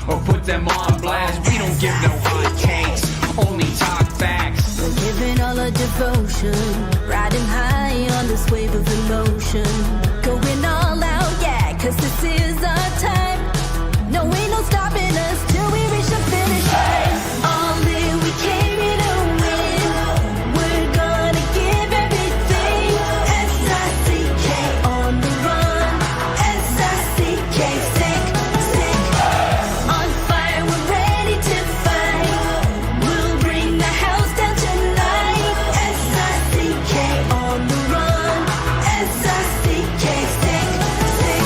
or put them on blast. We don't give no hot takes, only talk facts. We're giving all our devotion, riding high on this wave of emotion. Going all out, yeah, cause this is our time. No, ain't no stopping us till we reach the finish line. All in, we came here to win. We're gonna give everything. S-I-C-K on the run. S-I-C-K, sick, sick. On fire, we're ready to fight. We'll bring the house down tonight. S-I-C-K on the run. S-I-C-K, sick, sick.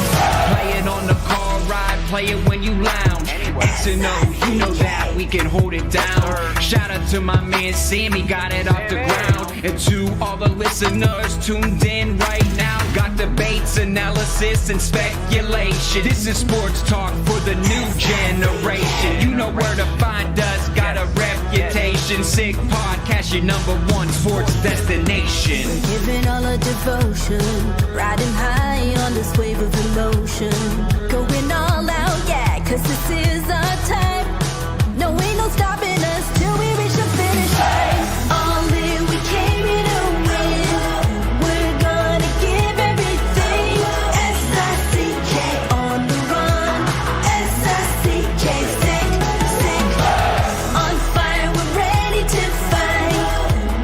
Play it on the car ride, play it when you lounge. X and O, you know that we can hold it down. Shout out to my man Sammy, got it off the ground. And to all the listeners tuned in right now, got debates, analysis, and speculation. This is sports talk for the new generation. You know where to find us, got a reputation. Sick podcast, your #1 sports destination. Giving all our devotion, riding high on this wave of emotion. Going all out, yeah, cause this is our time. No, ain't no stopping us till we reach the finish line. All in, we came here to win. We're gonna give everything. S-I-C-K on the run. S-I-C-K, sick, sick. On fire, we're ready to fight.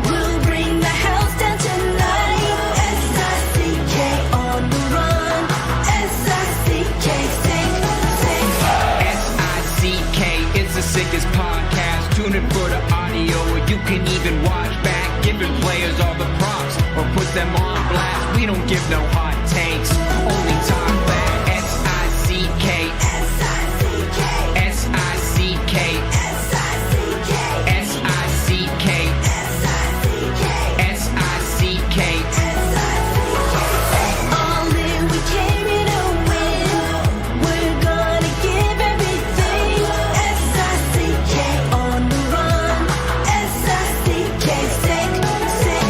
We'll bring the house down tonight. S-I-C-K on the run. S-I-C-K, sick, sick. S-I-C-K is the sickest podcast. Tune in for the audio, or you can even watch back. Giving players all the props, or put them on blast. We don't give no hot takes, only talk back. S-I-C-K, S-I-C-K, S-I-C-K, S-I-C-K, S-I-C-K, S-I-C-K, S-I-C-K. All in, we came here to win. We're gonna give everything. S-I-C-K on the run. S-I-C-K, sick, sick.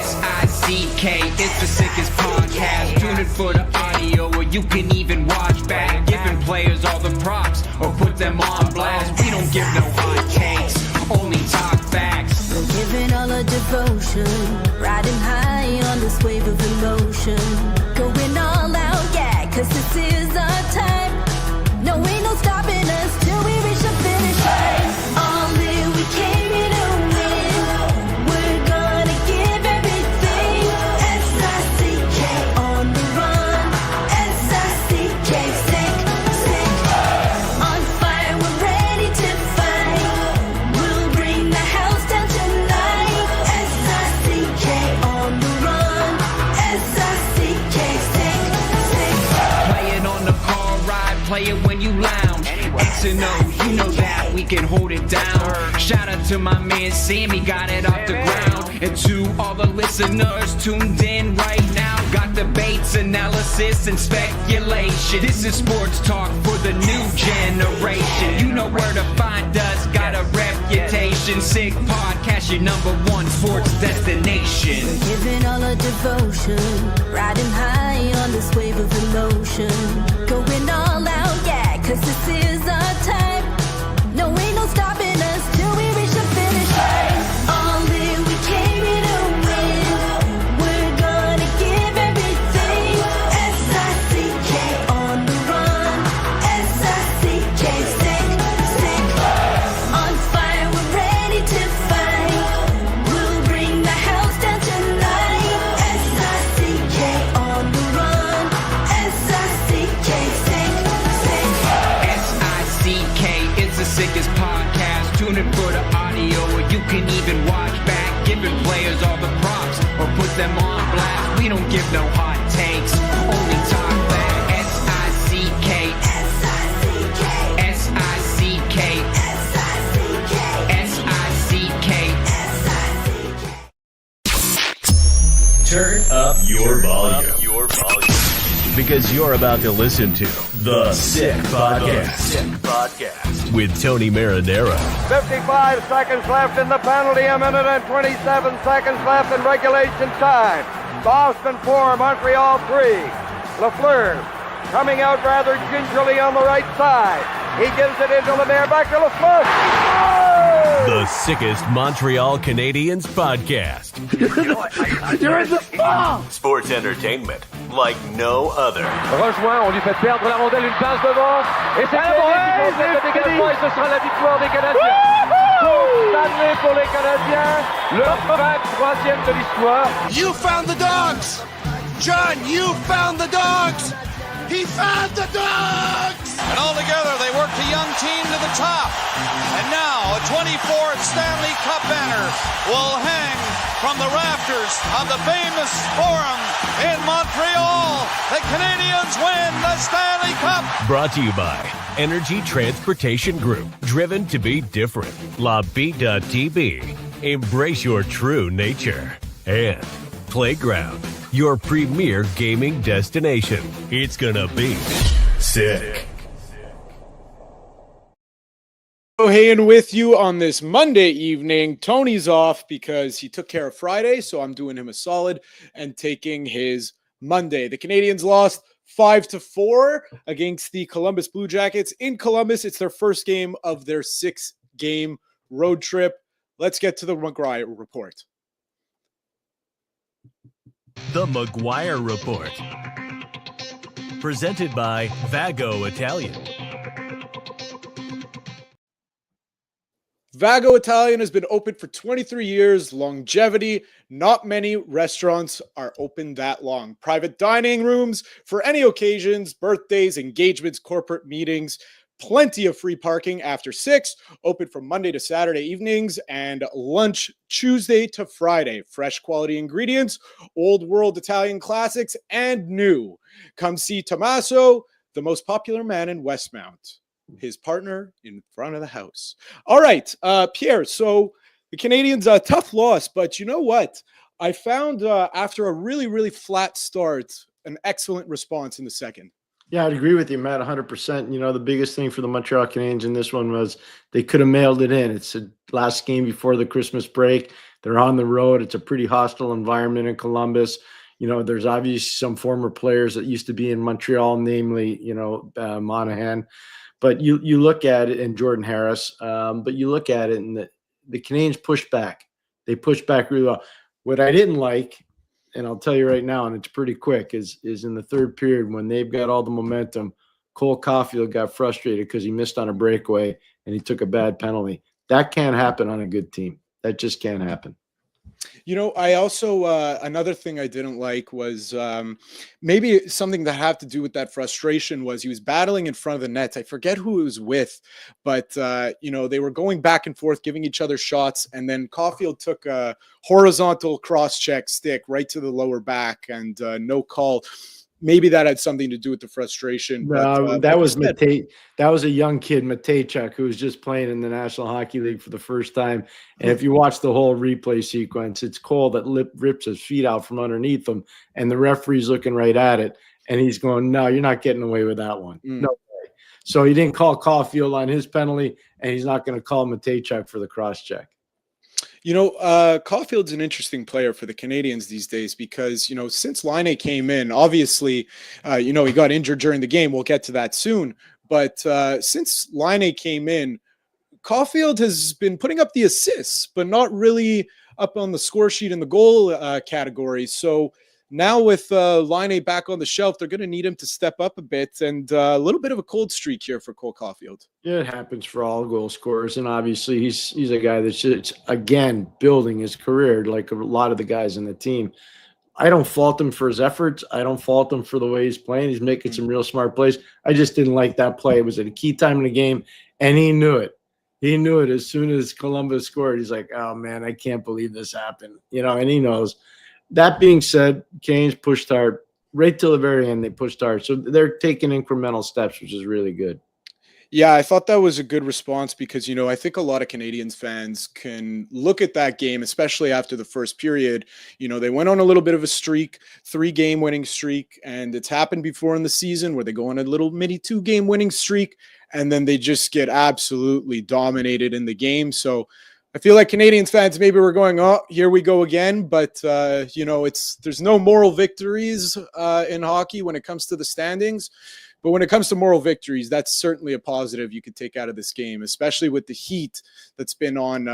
S-I-C-K is the sickest podcast. Tune in for the audio, or you can even watch back. Giving players all the props, or put them on blast. We don't give no hot takes, only talk facts. We're giving all our devotion, riding high on this wave of emotion. Going all out, yeah, cause this is our time. No, ain't no stopping us till we reach the finish line. All in, we came here to win. We're gonna give everything. S-I-C-K on the run. S-I-C-K, sick, sick. On fire, we're ready to fight. We'll bring the house down tonight. S-I-C-K on the run. S-I-C-K, sick, sick. Play it on the car ride, play it when you lounge. X and O, you know that we can hold it down. Shout out to my man Sammy, got it off the ground. And to all the listeners tuned in right now, got debates, analysis, and speculation. This is sports talk for the new generation. You know where to find us, got a reputation. Sick podcast, your #1 sports destination. Giving all our devotion, riding high on this wave of emotion. Going all out, yeah, cause this is our time. No, ain't no stopping us till we reach the finish line. All in, we came here to win. We're gonna give everything. S-I-C-K on the run. S-I-C-K, sick, sick. On fire, we're ready to fight. We'll bring the house down tonight. S-I-C-K on the run. S-I-C-K, sick, sick. S-I-C-K is the sickest podcast. Tune in for the audio, or you can even watch back. Giving players all the props, or put them on blast. We don't give no hot takes, only talk back. S-I-C-K, S-I-C-K, S-I-C-K, S-I-C-K, S-I-C-K. S-I-C-K. Turn up your volume. Because you're about to listen to The Sick Podcast. With Tony Marinaro. 55 seconds left in the penalty, a minute and 27 seconds left in regulation time. Boston 4, Montreal 3. Lafleur coming out rather gingerly on the right side. He gives it into Lemaire, back to Lafleur. Oh! The sickest Montreal Canadiens podcast. You're in the ball! Sports entertainment like no other. Rejoint, on lui fait perdre la rondelle, une passe devant. Et c'est le dégagement et ce sera la victoire des Canadiens. Stanley pour les Canadiens, le 23e de l'histoire. You found the dogs! John, you found the dogs! He found the dogs! And all together, they worked a young team to the top. And now, a 24th Stanley Cup banner will hang from the rafters of the famous Forum in Montreal. The Canadiens win the Stanley Cup! Brought to you by Energy Transportation Group. Driven to be different. La Vida Tibi. Embrace your true nature. And Playground, your premier gaming destination. It's gonna be sick. Ohayon with you on this Monday evening. Tony's off because he took care of Friday, so I'm doing him a solid and taking his Monday. The Canadiens lost 5-4 against the Columbus Blue Jackets. In Columbus, it's their first game of their 6-game road trip. Let's get to the McGuire report. The McGuire Report. Presented by Vago Italian. Vago Italian has been open for 23 years. Longevity. Not many restaurants are open that long. Private dining rooms for any occasions, birthdays, engagements, corporate meetings. Plenty of free parking after 6. Open from Monday to Saturday evenings and lunch Tuesday to Friday. Fresh quality ingredients, old world Italian classics, and new. Come see Tommaso, the most popular man in Westmount. His partner in front of the house. All right, Pierre, so the Canadiens, tough loss, but you know what? I found after a really, really flat start, an excellent response in the second. Yeah, I'd agree with you, Matt, 100%. You know, the biggest thing for the Montreal Canadiens in this one was they could have mailed it in. It's the last game before the Christmas break. They're on the road. It's a pretty hostile environment in Columbus. You know, there's obviously some former players that used to be in Montreal, namely, Monahan. But you look at it, and Jordan Harris, but you look at it, and the Canadiens pushed back. They pushed back really well. What I didn't like, and I'll tell you right now, and it's pretty quick, is in the third period when they've got all the momentum, Cole Caulfield got frustrated because he missed on a breakaway and he took a bad penalty. That can't happen on a good team. That just can't happen. You know, I also, another thing I didn't like was maybe something that had to do with that frustration was he was battling in front of the net. I forget who he was with, but, they were going back and forth, giving each other shots. And then Caulfield took a horizontal cross-check stick right to the lower back and no call. Maybe that had something to do with the frustration. But, that was Matej. That was a young kid, Matejchuk, who was just playing in the National Hockey League for the first time. And if you watch the whole replay sequence, it's Cole that rips his feet out from underneath him, and the referee's looking right at it, and he's going, "No, you're not getting away with that one. No way." So he didn't call Caulfield on his penalty, and he's not going to call Matejchuk for the cross-check. Caulfield's an interesting player for the Canadiens these days because, since Laine came in, obviously, he got injured during the game. We'll get to that soon. But since Laine came in, Caulfield has been putting up the assists, but not really up on the score sheet in the goal category. So now with Laine back on the shelf, they're going to need him to step up a bit, and a little bit of a cold streak here for Cole Caulfield. Yeah, it happens for all goal scorers, and obviously he's a guy that's just, again, building his career like a lot of the guys in the team. I don't fault him for his efforts. I don't fault him for the way he's playing. He's making some real smart plays. I just didn't like that play. It was at a key time in the game, and he knew it. He knew it as soon as Columbus scored. He's like, "Oh, man, I can't believe this happened." And he knows. That being said, Canes pushed hard. Right till the very end, they pushed hard. So they're taking incremental steps, which is really good. Yeah, I thought that was a good response because, I think a lot of Canadiens fans can look at that game, especially after the first period. They went on a little bit of a streak, 3-game winning streak, and it's happened before in the season where they go on a little mini 2-game winning streak, and then they just get absolutely dominated in the game. So I feel like Canadiens fans maybe we're going, "Oh, here we go again." But, there's no moral victories in hockey when it comes to the standings. But when it comes to moral victories, that's certainly a positive you could take out of this game, especially with the heat that's been on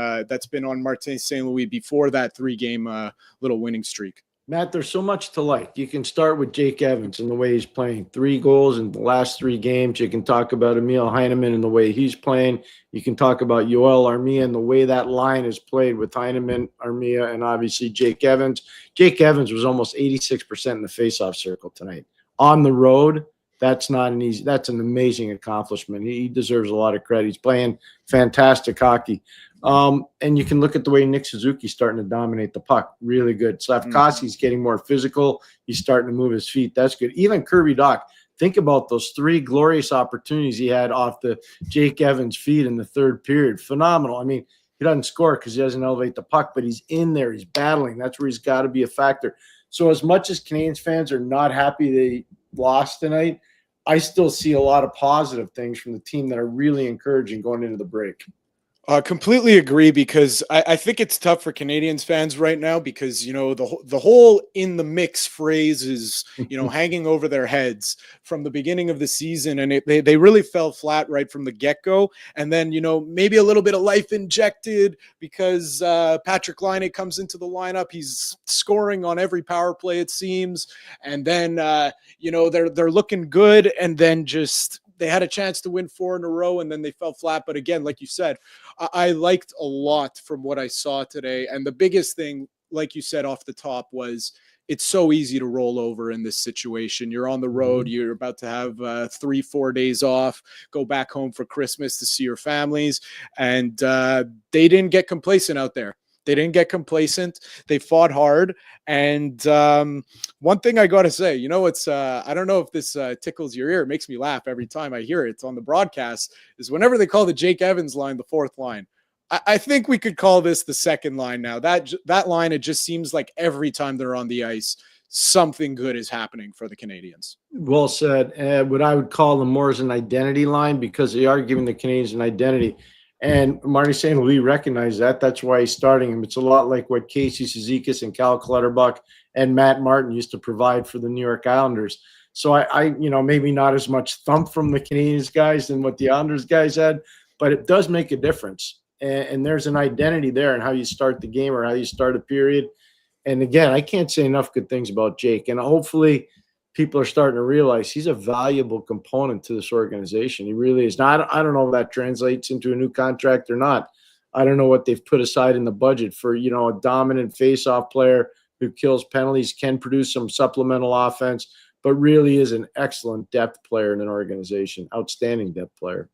Martin St. Louis before that 3-game little winning streak. Matt, there's so much to like. You can start with Jake Evans and the way he's playing. 3 goals in the last 3 games. You can talk about Emil Heineman and the way he's playing. You can talk about Yoel Armia and the way that line is played with Heineman, Armia, and obviously Jake Evans. Jake Evans was almost 86% in the faceoff circle tonight. On the road, that's an amazing accomplishment. He deserves a lot of credit. He's playing fantastic hockey. And you can look at the way Nick Suzuki's starting to dominate the puck. Really good. Slavkowski's getting more physical. He's starting to move his feet. That's good. Even Kirby Dach, think about those 3 glorious opportunities he had off the Jake Evans feet in the 3rd period. Phenomenal. I mean, he doesn't score because he doesn't elevate the puck, but he's in there. He's battling. That's where he's got to be a factor. So as much as Canadiens fans are not happy they lost tonight, I still see a lot of positive things from the team that are really encouraging going into the break. Completely agree, because I think it's tough for Canadiens fans right now because, the whole in the mix phrase is, hanging over their heads from the beginning of the season. And they really fell flat right from the get-go. And then, maybe a little bit of life injected because Patrik Laine comes into the lineup. He's scoring on every power play, it seems. And then, they're looking good. And then they had a chance to win 4 in a row and then they fell flat. But again, like you said, I liked a lot from what I saw today. And the biggest thing, like you said off the top, was it's so easy to roll over in this situation. You're on the road. You're about to have 3-4 days off, go back home for Christmas to see your families. And they didn't get complacent out there. They didn't get complacent. They fought hard. And one thing I got to say, it's I don't know if this tickles your ear. It makes me laugh every time I hear it. It's on the broadcast, is whenever they call the Jake Evans line the 4th line. I think we could call this the 2nd line now. That line, it just seems like every time they're on the ice, something good is happening for the Canadiens. Well said. What I would call them more as an identity line, because they are giving the Canadiens an identity. And Marty St. Louis recognized that. That's why he's starting him. It's a lot like what Casey Cizikas and Cal Clutterbuck and Matt Martin used to provide for the New York Islanders. So I maybe not as much thump from the Canadiens guys than what the Islanders guys had, but it does make a difference. And there's an identity there in how you start the game or how you start a period. And again, I can't say enough good things about Jake. And hopefully people are starting to realize he's a valuable component to this organization. He really is. Now, I don't know if that translates into a new contract or not. I don't know what they've put aside in the budget for, a dominant face-off player who kills penalties, can produce some supplemental offense, but really is an excellent depth player in an organization, outstanding depth player.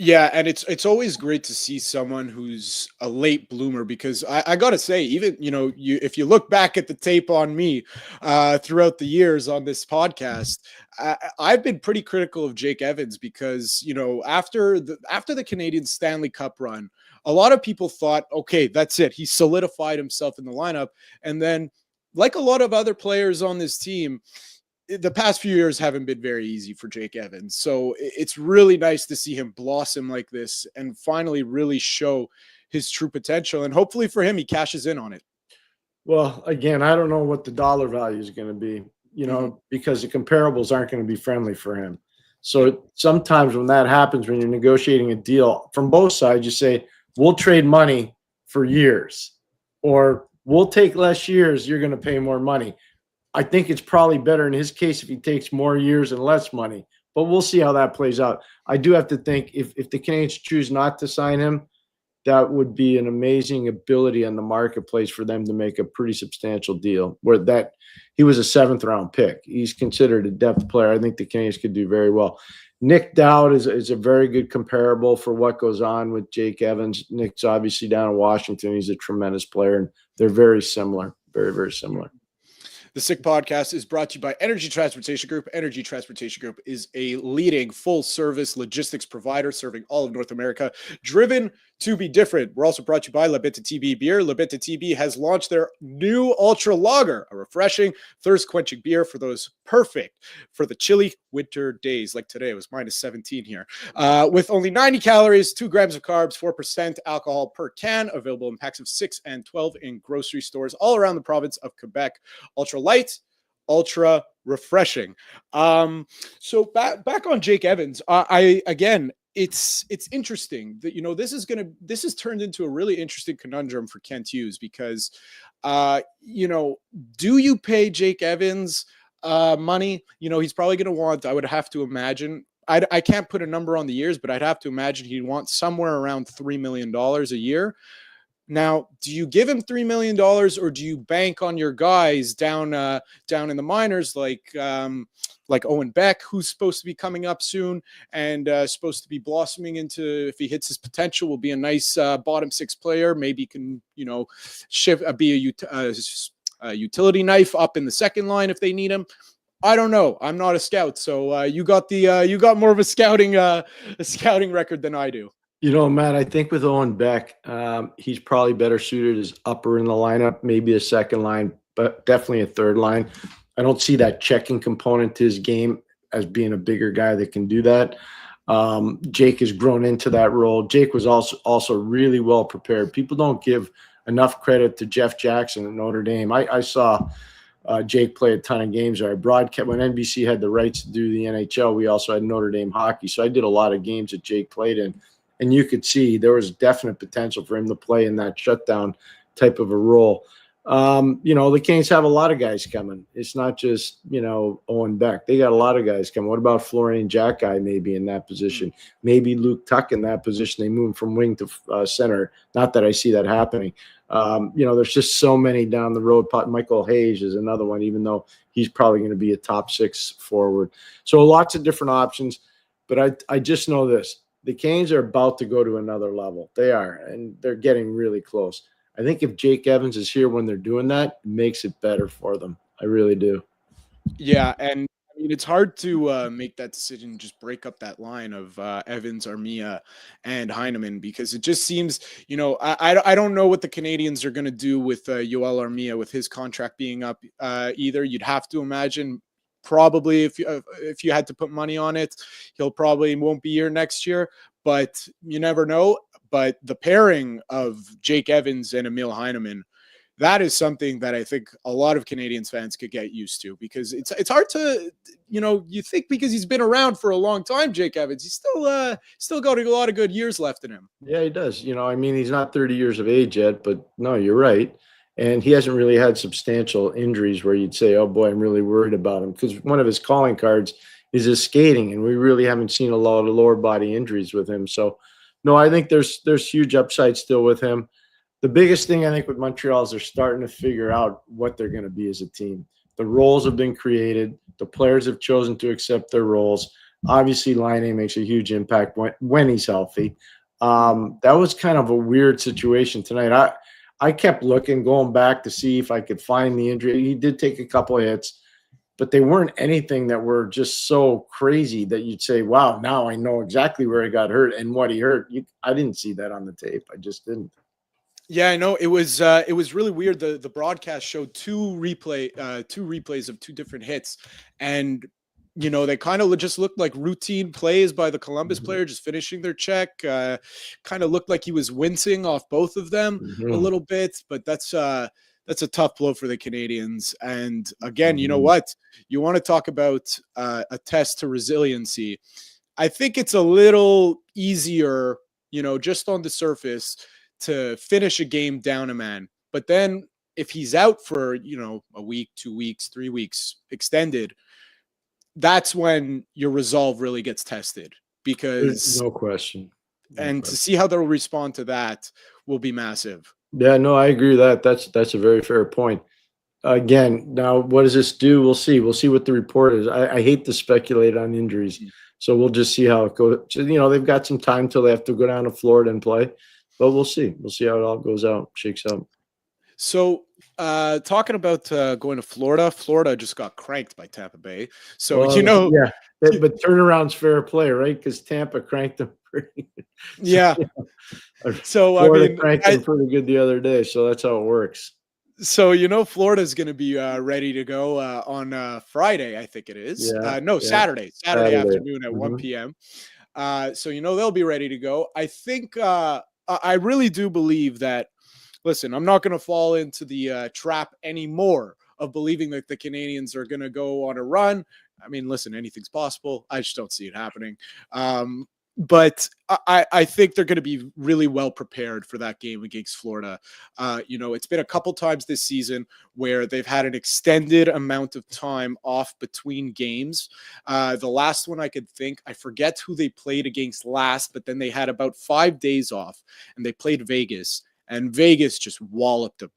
Yeah, and it's always great to see someone who's a late bloomer, because I got to say, even, if you look back at the tape on me throughout the years on this podcast, I've been pretty critical of Jake Evans because, after the Canadiens Stanley Cup run, a lot of people thought, okay, that's it. He solidified himself in the lineup. And then, like a lot of other players on this team, the past few years haven't been very easy for Jake Evans. So it's really nice to see him blossom like this and finally really show his true potential. And hopefully for him, he cashes in on it. Well, again, I don't know what the dollar value is going to be, because the comparables aren't going to be friendly for him. So sometimes when that happens, when you're negotiating a deal from both sides, you say, we'll trade money for years, or we'll take less years. You're going to pay more money. I think it's probably better in his case if he takes more years and less money, but we'll see how that plays out. I do have to think if the Canadiens choose not to sign him, that would be an amazing ability on the marketplace for them to make a pretty substantial deal, where that he was a 7th round pick. He's considered a depth player. I think the Canadiens could do very well. Nick Dowd is a very good comparable for what goes on with Jake Evans. Nick's obviously down in Washington. He's a tremendous player, and they're very similar, very, very similar. The Sick Podcast is brought to you by Energy Transportation Group. Energy Transportation Group is a leading full-service logistics provider serving all of North America, driven to be different. We're also brought to you by Bittt Tibi Beer. Bittt Tibi has launched their new Ultra Lager, a refreshing, thirst-quenching beer for those perfect for the chilly winter days. Like today, it was minus 17 here. With only 90 calories, 2 grams of carbs, 4% alcohol per can, available in packs of 6 and 12 in grocery stores all around the province of Quebec. Ultra Light, ultra refreshing. So back on Jake Evans, it's interesting that, this has turned into a really interesting conundrum for Kent Hughes because, do you pay Jake Evans money? He's probably going to want, I would have to imagine, I can't put a number on the years, but I'd have to imagine he'd want somewhere around $3 million a year. Now, do you give him $3 million or do you bank on your guys down in the minors like Owen Beck, who's supposed to be coming up soon and supposed to be blossoming into, if he hits his potential, will be a nice bottom six player. Maybe can, be a utility knife up in the second line if they need him. I don't know. I'm not a scout, so you got more of a scouting record than I do. Matt, I think with Owen Beck, he's probably better suited as upper in the lineup, maybe a second line, but definitely a third line. I don't see that checking component to his game as being a bigger guy that can do that. Jake has grown into that role. Jake was also really well prepared. People don't give enough credit to Jeff Jackson at Notre Dame. I saw Jake play a ton of games. I broadcast when NBC had the rights to do the NHL. We also had Notre Dame hockey, so I did a lot of games that Jake played in. And you could see there was definite potential for him to play in that shutdown type of a role. The Canes have a lot of guys coming. It's not just, Owen Beck. They got a lot of guys coming. What about Florian Jack-Guy maybe in that position? Maybe Luke Tuck in that position. They move from wing to center. Not that I see that happening. There's just so many down the road. Michael Hayes is another one, even though he's probably going to be a top six forward. So lots of different options. But I just know this. The Canes are about to go to another level. They are, and they're getting really close. I think if Jake Evans is here when they're doing that, it makes it better for them. I really do. Yeah, and it's hard to make that decision, just break up that line of Evans, Armia, and Heineman, because it just seems, I don't know what the Canadians are going to do with Yoel Armia with his contract being up either. You'd have to imagine probably if you had to put money on it, he'll probably won't be here next year, but you never know. But the pairing of Jake Evans and Emil Heineman, that is something that I think a lot of Canadians fans could get used to, because it's hard to, you think because he's been around for a long time, Jake Evans, he's still got a lot of good years left in him. Yeah, he does. He's not 30 years of age yet, but no, you're right. And he hasn't really had substantial injuries where you'd say, oh boy, I'm really worried about him, because one of his calling cards is his skating, and we really haven't seen a lot of lower body injuries with him. So no, I think there's huge upside still with him. The biggest thing I think with Montreal is they're starting to figure out what they're going to be as a team. The roles have been created. The players have chosen to accept their roles. Obviously, Laine makes a huge impact when he's healthy. That was kind of a weird situation tonight. I kept looking, going back to see if I could find the injury. He did take a couple of hits, but they weren't anything that were just so crazy that you'd say, wow, now I know exactly where he got hurt and what he hurt. I didn't see that on the tape. I just didn't. Yeah, I know. It was really weird. The broadcast showed two replays of two different hits, and they kind of just looked like routine plays by the Columbus player, just finishing their check. Kind of looked like he was wincing off both of them a little bit, but that's a tough blow for the Canadians. And again, you know what? You want to talk about a test to resiliency. I think it's a little easier, just on the surface, to finish a game down a man. But then if he's out for, a week, 2 weeks, 3 weeks extended, that's when your resolve really gets tested, because no question. To see how they'll respond to that will be massive. Yeah, no, I agree with that. That's a very fair point. Again, now what does this do? We'll see. We'll see what the report is. I hate to speculate on injuries, so we'll just see how it goes. They've got some time till they have to go down to Florida and play, but we'll see. We'll see how it all goes out, shakes out. So talking about going to Florida just got cranked by Tampa Bay. So, yeah, but turnaround's fair play, right? Because Tampa cranked them pretty. Yeah. So, Florida cranked them pretty good the other day. So that's how it works. So, Florida's going to be ready to go on Friday, I think it is. Yeah, Saturday afternoon at 1 p.m. So, they'll be ready to go. I think I really do believe that. Listen, I'm not going to fall into the trap anymore of believing that the Canadiens are going to go on a run. I mean, listen, anything's possible. I just don't see it happening. But I think they're going to be really well prepared for that game against Florida. It's been a couple times this season where they've had an extended amount of time off between games. The last one I could think, I forget who they played against last, but then they had about 5 days off and they played Vegas, and Vegas just walloped them,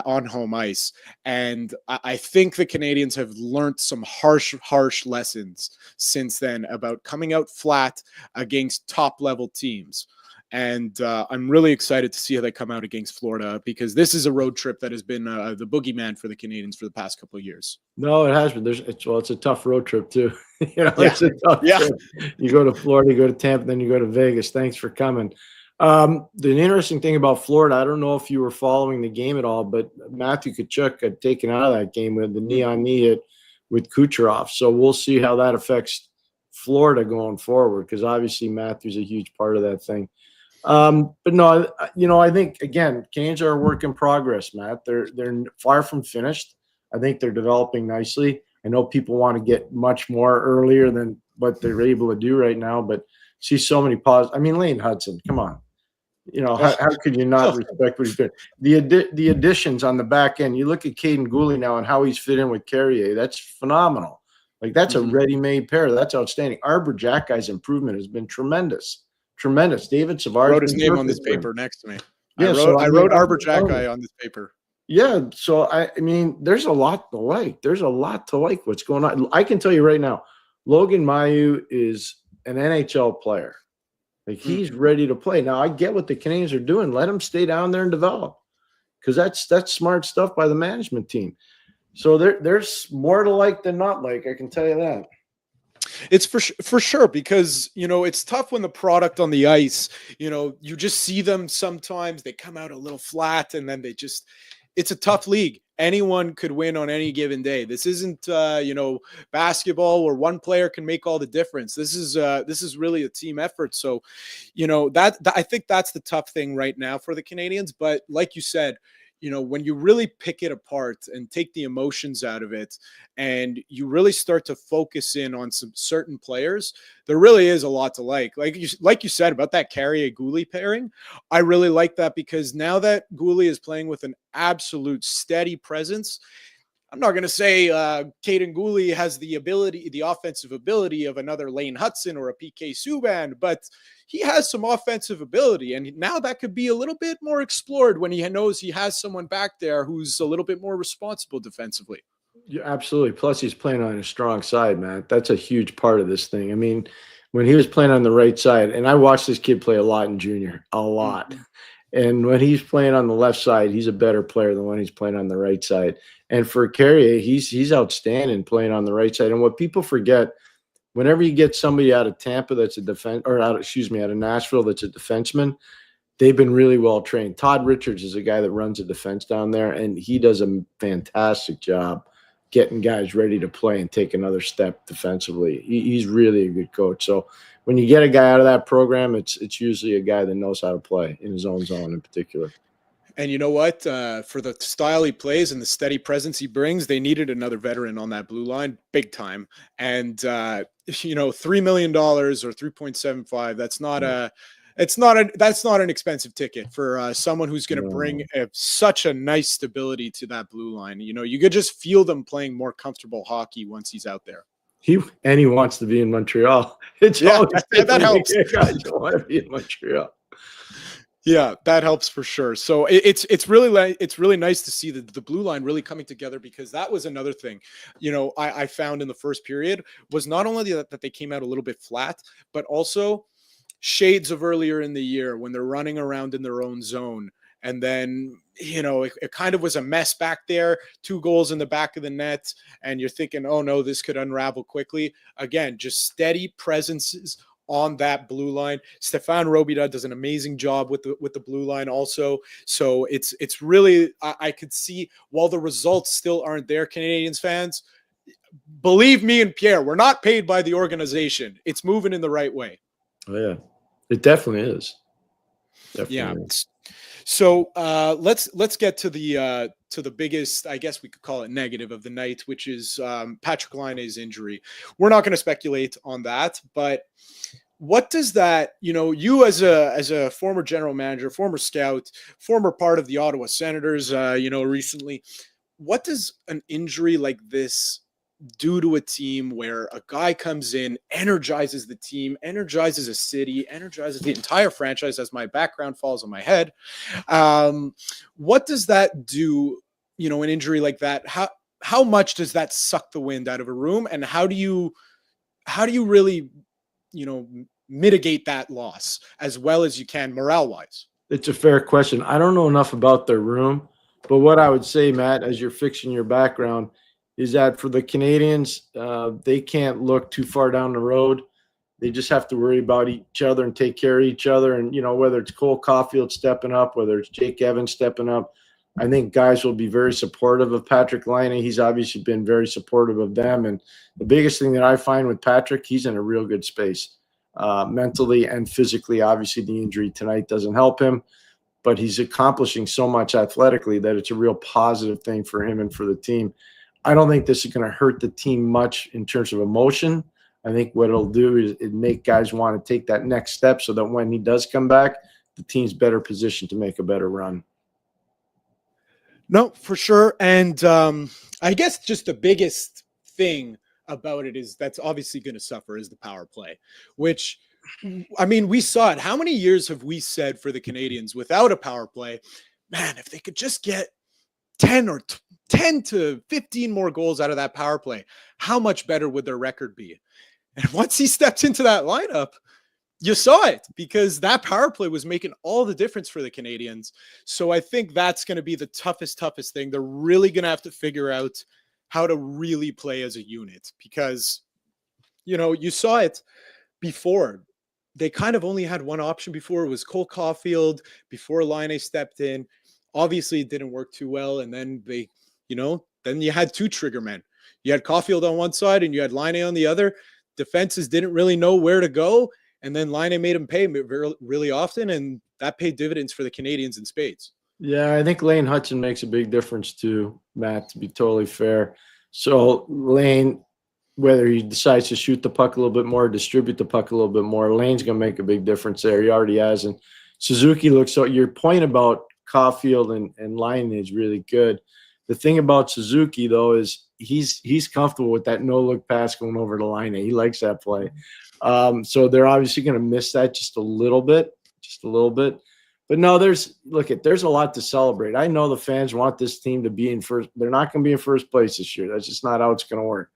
on home ice. And I think the Canadiens have learned some harsh lessons since then about coming out flat against top level teams. And I'm really excited to see how they come out against Florida, because this is a road trip that has been the boogeyman for the Canadiens for the past couple of years. No, it has been. It's a tough road trip too. It's a tough trip. You go to Florida, you go to Tampa, then you go to Vegas. Thanks for coming. The interesting thing about Florida, I don't know if you were following the game at all, but Matthew Tkachuk got taken out of that game with the knee-on-knee hit with Kucherov. So we'll see how that affects Florida going forward, because obviously Matthew's a huge part of that thing. But no, I think, again, Canes are a work in progress, Matt. They're far from finished. I think they're developing nicely. I know people want to get much more earlier than what they're able to do right now, but see so many positives. I mean, Lane Hudson, come on. How could you not respect what he's doing? The additions on the back end, you look at Caden Gooley now and how he's fit in with Carrier. That's phenomenal. Like, that's a ready-made pair. That's outstanding. Arbor Jack guy's improvement has been tremendous. David Savard wrote his name on this paper next to me. Yeah, I wrote Arbor Jack guy on this paper. Yeah, so I mean, there's a lot to like. There's a lot to like what's going on. I can tell you right now, Logan Mailloux is an NHL player. Like, he's ready to play. Now, I get what the Canadiens are doing. Let him stay down there and develop, because that's smart stuff by the management team. So there's more to like than not like, I can tell you that. It's for sure, because, it's tough when the product on the ice, you just see them sometimes, they come out a little flat, and then it's a tough league. Anyone could win on any given day. This isn't, basketball where one player can make all the difference. This is really a team effort. So, I think that's the tough thing right now for the Canadiens. But like you said, when you really pick it apart and take the emotions out of it, and you really start to focus in on some certain players, there really is a lot to like. Like you said about that Carrier-Gooley pairing, I really like that, because now that Gooley is playing with an absolute steady presence, I'm not going to say Caden Gooley has the offensive ability of another Lane Hudson or a PK Subban, but he has some offensive ability, and now that could be a little bit more explored when he knows he has someone back there who's a little bit more responsible defensively. Yeah, absolutely. Plus, he's playing on a strong side, man. That's a huge part of this thing. I mean, when he was playing on the right side, and I watched this kid play a lot in junior, a lot. And when he's playing on the left side, he's a better player than when he's playing on the right side. And for Carrier, he's outstanding playing on the right side. And what people forget, whenever you get somebody out of Tampa that's out of Nashville that's a defenseman, they've been really well trained. Todd Richards is a guy that runs a defense down there, and he does a fantastic job getting guys ready to play and take another step defensively. He's really a good coach. So when you get a guy out of that program, it's usually a guy that knows how to play in his own zone in particular. And you know what? For the style he plays and the steady presence he brings, they needed another veteran on that blue line, big time. And $3 million or 3.75. That's not an expensive ticket for someone who's going to bring such a nice stability to that blue line. You could just feel them playing more comfortable hockey once he's out there. He wants to be in Montreal. That helps. Guys don't want to be in Montreal. Yeah, that helps for sure. So it's really nice to see the blue line really coming together, because that was another thing, I found in the first period was not only that they came out a little bit flat, but also shades of earlier in the year when they're running around in their own zone. And then, it kind of was a mess back there, 2 goals in the back of the net. And you're thinking, oh no, this could unravel quickly. Again, just steady presences on that blue line. Stefan Robida does an amazing job with the blue line also. So it's really, I could see, while the results still aren't there, Canadiens fans, believe me and Pierre, we're not paid by the organization. It's moving in the right way. Oh yeah, it definitely is. Definitely is. So let's get to the to the biggest, I guess we could call it negative of the night, which is Patrik Laine's injury. We're not going to speculate on that, but what does that, you as a former general manager, former scout, former part of the Ottawa Senators, recently, what does an injury like this do to a team where a guy comes in, energizes the team, energizes a city, energizes the entire franchise as my background falls on my head? What does that do, an injury like that? How much does that suck the wind out of a room? And how do you really, mitigate that loss as well as you can morale-wise? It's a fair question. I don't know enough about their room, but what I would say, Matt, as you're fixing your background, is that for the Canadiens, they can't look too far down the road. They just have to worry about each other and take care of each other. And, whether it's Cole Caulfield stepping up, whether it's Jake Evans stepping up, I think guys will be very supportive of Patrik Laine. He's obviously been very supportive of them. And the biggest thing that I find with Patrik, he's in a real good space, mentally and physically. Obviously, the injury tonight doesn't help him, but he's accomplishing so much athletically that it's a real positive thing for him and for the team. I don't think this is going to hurt the team much in terms of emotion. I think what it'll do is it make guys want to take that next step so that when he does come back, the team's better positioned to make a better run. No, for sure. And I guess just the biggest thing about it is that's obviously going to suffer is the power play, which, I mean, we saw it. How many years have we said for the Canadiens without a power play, man, if they could just get 10 to 15 more goals out of that power play, how much better would their record be? And once he stepped into that lineup, you saw it, because that power play was making all the difference for the Canadiens. So I think that's going to be the toughest thing. They're really going to have to figure out how to really play as a unit, because, you saw it before. They kind of only had one option before. It was Cole Caulfield before Laine stepped in. Obviously, it didn't work too well. And then then you had two trigger men. You had Caulfield on one side and you had Laine on the other. Defenses didn't really know where to go. And then Laine made him pay really often. And that paid dividends for the Canadiens in spades. Yeah, I think Lane Hutson makes a big difference too, Matt, to be totally fair. So Lane, whether he decides to shoot the puck a little bit more, distribute the puck a little bit more, Lane's going to make a big difference there. He already has. And Suzuki looks, so your point about Caulfield and Laine is really good. The thing about Suzuki, though, is he's comfortable with that no-look pass going over to Laine. He likes that play. So they're obviously going to miss that just a little bit. But no, there's a lot to celebrate. I know the fans want this team to be in first. They're not going to be in first place this year. That's just not how it's going to work.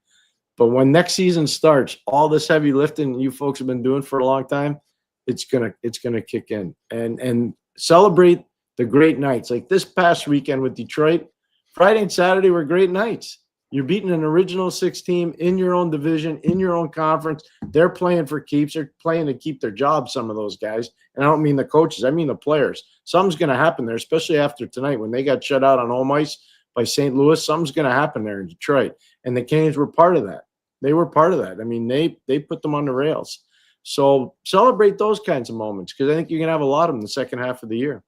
But when next season starts, all this heavy lifting you folks have been doing for a long time, it's gonna kick in. And celebrate the great nights. Like this past weekend with Detroit, Friday and Saturday were great nights. You're beating an original six team in your own division, in your own conference. They're playing for keeps. They're playing to keep their jobs, some of those guys. And I don't mean the coaches. I mean the players. Something's going to happen there, especially after tonight when they got shut out on home ice by St. Louis. Something's going to happen there in Detroit. And the Canadiens were part of that. They were part of that. I mean, they put them on the rails. So celebrate those kinds of moments, because I think you're going to have a lot of them the second half of the year.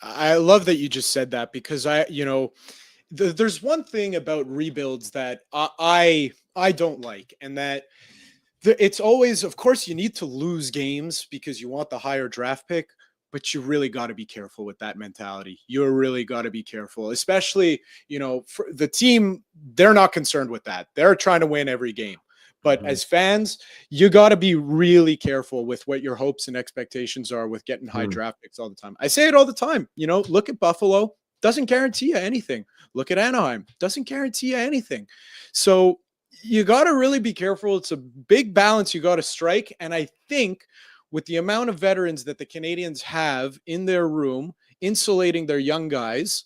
I love that you just said that, because there's one thing about rebuilds that I don't like, and that it's always, of course, you need to lose games because you want the higher draft pick, but you really got to be careful with that mentality. You're really got to be careful, especially, for the team, they're not concerned with that. They're trying to win every game. But as fans, you got to be really careful with what your hopes and expectations are with getting high draft picks all the time. I say it all the time. Look at Buffalo. Doesn't guarantee you anything. Look at Anaheim. Doesn't guarantee you anything. So you got to really be careful. It's a big balance you got to strike. And I think with the amount of veterans that the Canadiens have in their room, insulating their young guys,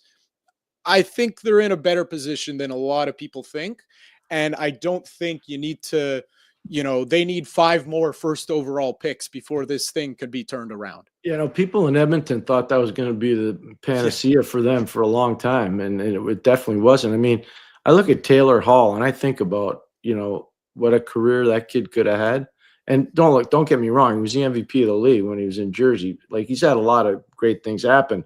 I think they're in a better position than a lot of people think. And I don't think you need to, they need 5 more first overall picks before this thing could be turned around. People in Edmonton thought that was going to be the panacea for them for a long time, and it definitely wasn't. I mean, I look at Taylor Hall and I think about, what a career that kid could have had. And don't get me wrong, he was the MVP of the league when he was in Jersey. Like, he's had a lot of great things happen.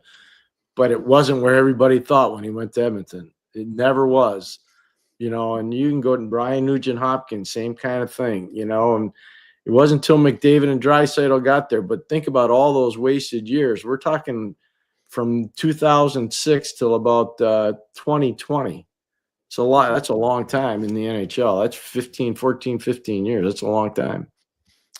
but it wasn't where everybody thought when he went to Edmonton. It never was, and you can go to Brian Nugent-Hopkins, same kind of thing, and it wasn't until McDavid and Draisaitl got there. But think about all those wasted years. We're talking from 2006 till about 2020. It's a lot. That's a long time in the NHL. That's 15 years. That's a long time.